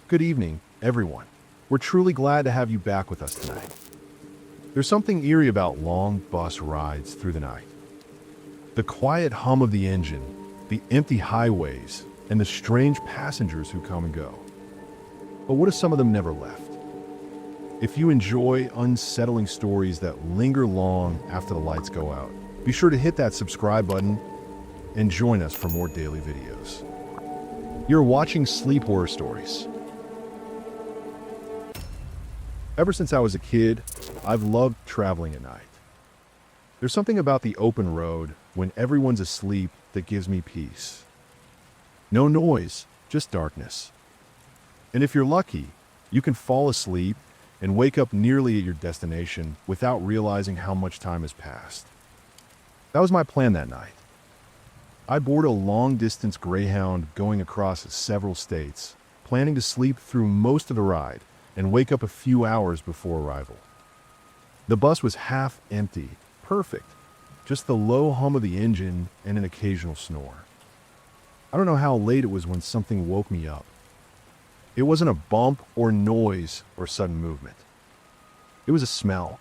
Good evening, everyone. We're truly glad to have you back with us tonight. There's something eerie about long bus rides through the night. The quiet hum of the engine, the empty highways, and the strange passengers who come and go. But what if some of them never left? If you enjoy unsettling stories that linger long after the lights go out, be sure to hit that subscribe button and join us for more daily videos. You're watching Sleep Horror Stories. Ever since I was a kid, I've loved traveling at night. There's something about the open road when everyone's asleep that gives me peace. No noise, just darkness. And if you're lucky, you can fall asleep and wake up nearly at your destination without realizing how much time has passed. That was my plan that night. I board a long-distance Greyhound going across several states, planning to sleep through most of the ride and wake up a few hours before arrival. The bus was half empty, perfect, just the low hum of the engine and an occasional snore. I don't know how late it was when something woke me up. It wasn't a bump or noise or sudden movement. It was a smell.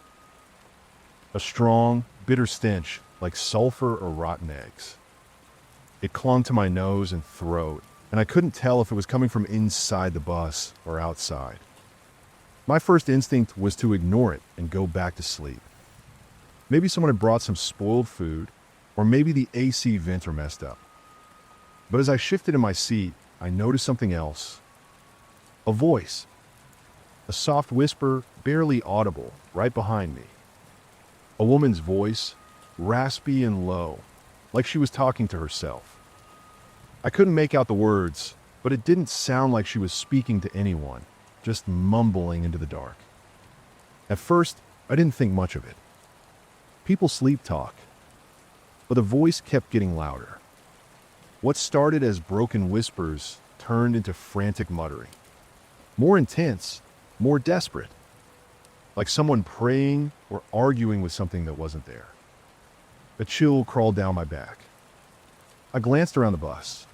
A strong, bitter stench like sulfur or rotten eggs. It clung to my nose and throat, and I couldn't tell if it was coming from inside the bus or outside. My first instinct was to ignore it and go back to sleep. Maybe someone had brought some spoiled food, or maybe the AC vents were messed up. But as I shifted in my seat, I noticed something else. A voice. A soft whisper, barely audible, right behind me. A woman's voice, raspy and low, like she was talking to herself. I couldn't make out the words, but it didn't sound like she was speaking to anyone, just mumbling into the dark. At first, I didn't think much of it. People sleep talk, but the voice kept getting louder. What started as broken whispers turned into frantic muttering. More intense, more desperate, like someone praying or arguing with something that wasn't there. A chill crawled down my back. I glanced around the bus.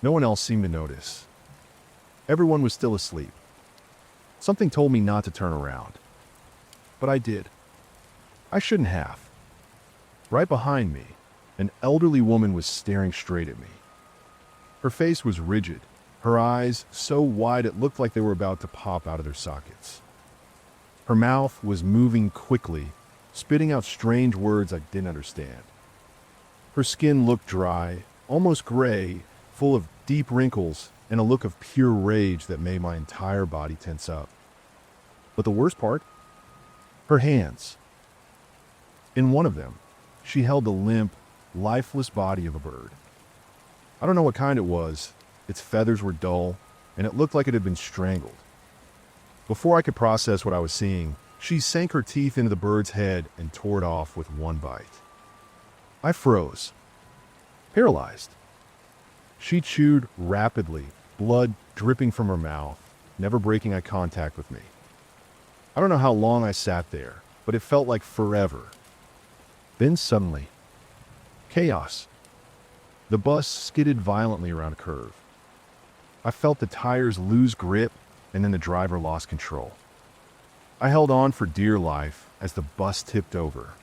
No one else seemed to notice. Everyone was still asleep. Something told me not to turn around. But I did. I shouldn't have. Right behind me, an elderly woman was staring straight at me. Her face was rigid, her eyes so wide it looked like they were about to pop out of their sockets. Her mouth was moving quickly, spitting out strange words I didn't understand. Her skin looked dry, almost gray, full of deep wrinkles and a look of pure rage that made my entire body tense up. But the worst part? Her hands. In one of them, she held the limp, lifeless body of a bird. I don't know what kind it was. Its feathers were dull, and it looked like it had been strangled. Before I could process what I was seeing, she sank her teeth into the bird's head and tore it off with one bite. I froze, paralyzed. She chewed rapidly, blood dripping from her mouth, never breaking eye contact with me. I don't know how long I sat there, but it felt like forever. Then suddenly, chaos. The bus skidded violently around a curve. I felt the tires lose grip, and then the driver lost control. I held on for dear life as the bus tipped over.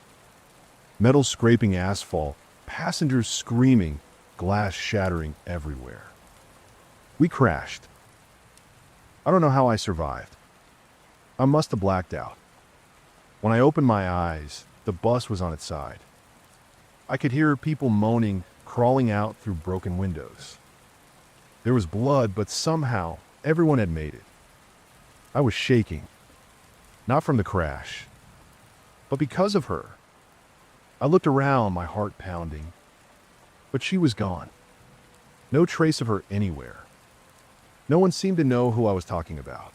Metal scraping asphalt, passengers screaming, glass shattering everywhere. We crashed. I don't know how I survived. I must have blacked out. When I opened my eyes, the bus was on its side. I could hear people moaning, crawling out through broken windows. There was blood, but somehow everyone had made it. I was shaking, not from the crash, but because of her. I looked around, my heart pounding, but she was gone. No trace of her anywhere. No one seemed to know who I was talking about.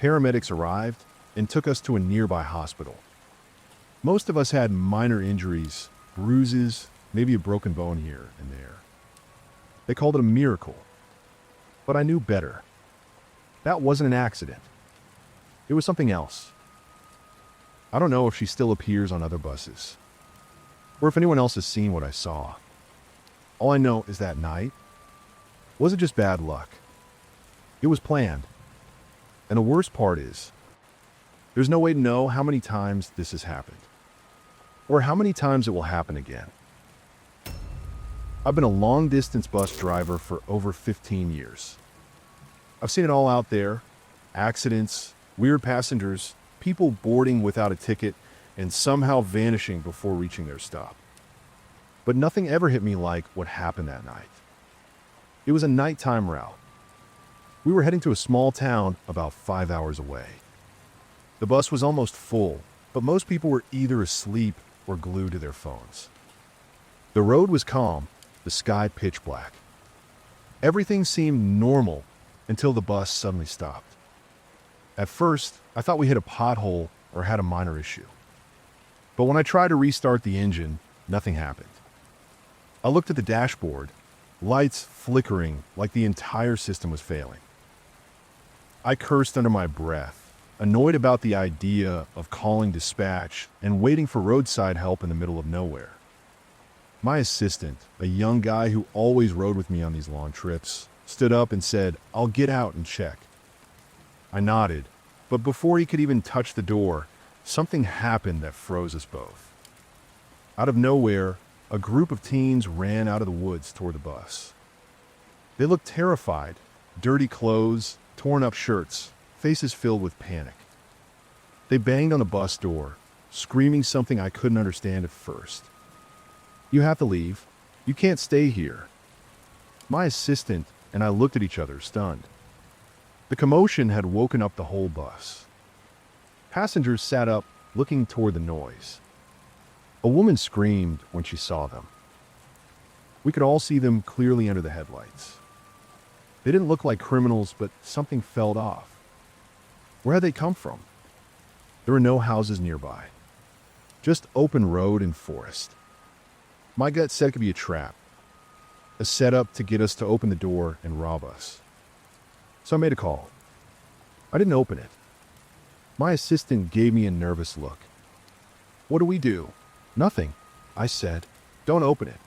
Paramedics arrived and took us to a nearby hospital. Most of us had minor injuries, bruises, maybe a broken bone here and there. They called it a miracle. But I knew better. That wasn't an accident. It was something else. I don't know if she still appears on other buses, or if anyone else has seen what I saw. All I know is that night wasn't just bad luck. It was planned. And the worst part is, there's no way to know how many times this has happened, or how many times it will happen again. I've been a long-distance bus driver for over 15 years. I've seen it all out there: accidents, weird passengers, people boarding without a ticket, and somehow vanishing before reaching their stop. But nothing ever hit me like what happened that night. It was a nighttime route. We were heading to a small town about 5 hours away. The bus was almost full, but most people were either asleep or glued to their phones. The road was calm, the sky pitch black. Everything seemed normal until the bus suddenly stopped. At first, I thought we hit a pothole or had a minor issue. But when I tried to restart the engine, nothing happened. I looked at the dashboard, lights flickering like the entire system was failing. I cursed under my breath, annoyed about the idea of calling dispatch and waiting for roadside help in the middle of nowhere. My assistant, a young guy who always rode with me on these long trips, stood up and said, "I'll get out and check." I nodded, but before he could even touch the door, something happened that froze us both. Out of nowhere, a group of teens ran out of the woods toward the bus. They looked terrified, dirty clothes, torn up shirts, faces filled with panic. They banged on the bus door, screaming something I couldn't understand at first. "You have to leave. You can't stay here." My assistant and I looked at each other, stunned. The commotion had woken up the whole bus. Passengers sat up, looking toward the noise. A woman screamed when she saw them. We could all see them clearly under the headlights. They didn't look like criminals, but something felt off. Where had they come from? There were no houses nearby. Just open road and forest. My gut said it could be a trap. A setup to get us to open the door and rob us. So I made a call. I didn't open it. My assistant gave me a nervous look. "What do we do?" "Nothing," I said. "Don't open it."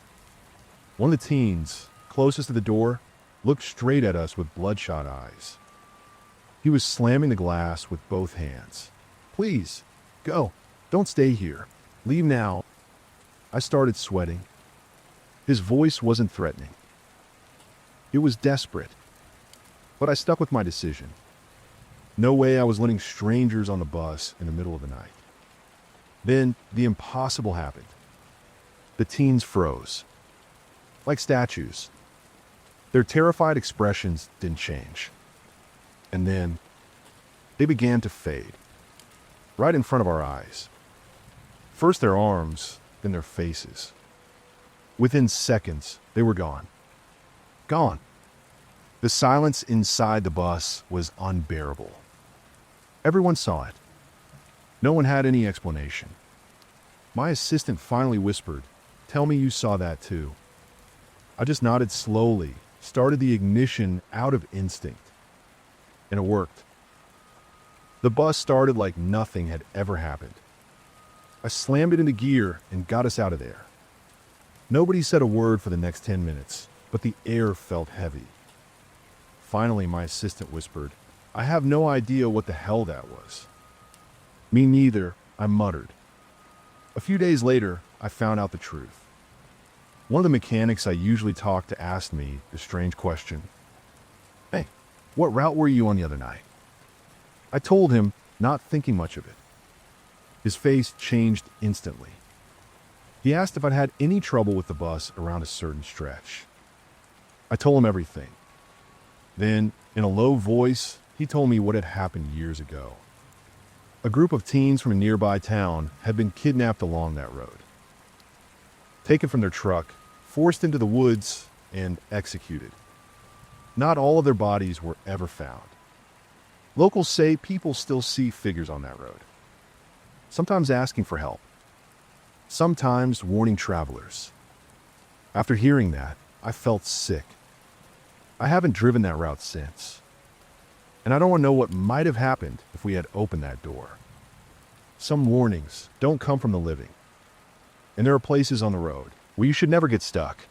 One of the teens, closest to the door, looked straight at us with bloodshot eyes. He was slamming the glass with both hands. "Please, go. Don't stay here. Leave now." I started sweating. His voice wasn't threatening. It was desperate. But I stuck with my decision. No way I was letting strangers on the bus in the middle of the night. Then the impossible happened. The teens froze. Like statues. Their terrified expressions didn't change. And then they began to fade. Right in front of our eyes. First their arms, then their faces. Within seconds, they were gone. Gone. The silence inside the bus was unbearable. Everyone saw it. No one had any explanation. My assistant finally whispered, "Tell me you saw that too." I just nodded slowly, started the ignition out of instinct. And it worked. The bus started like nothing had ever happened. I slammed it into gear and got us out of there. Nobody said a word for the next 10 minutes, but the air felt heavy. Finally, my assistant whispered, "I have no idea what the hell that was." "Me neither," I muttered. A few days later, I found out the truth. One of the mechanics I usually talk to asked me the strange question, "Hey, what route were you on the other night?" I told him, not thinking much of it. His face changed instantly. He asked if I'd had any trouble with the bus around a certain stretch. I told him everything. Then, in a low voice, he told me what had happened years ago. A group of teens from a nearby town had been kidnapped along that road. Taken from their truck, forced into the woods, and executed. Not all of their bodies were ever found. Locals say people still see figures on that road. Sometimes asking for help. Sometimes warning travelers. After hearing that, I felt sick. I haven't driven that route since. And I don't want to know what might have happened if we had opened that door. Some warnings don't come from the living. And there are places on the road where you should never get stuck.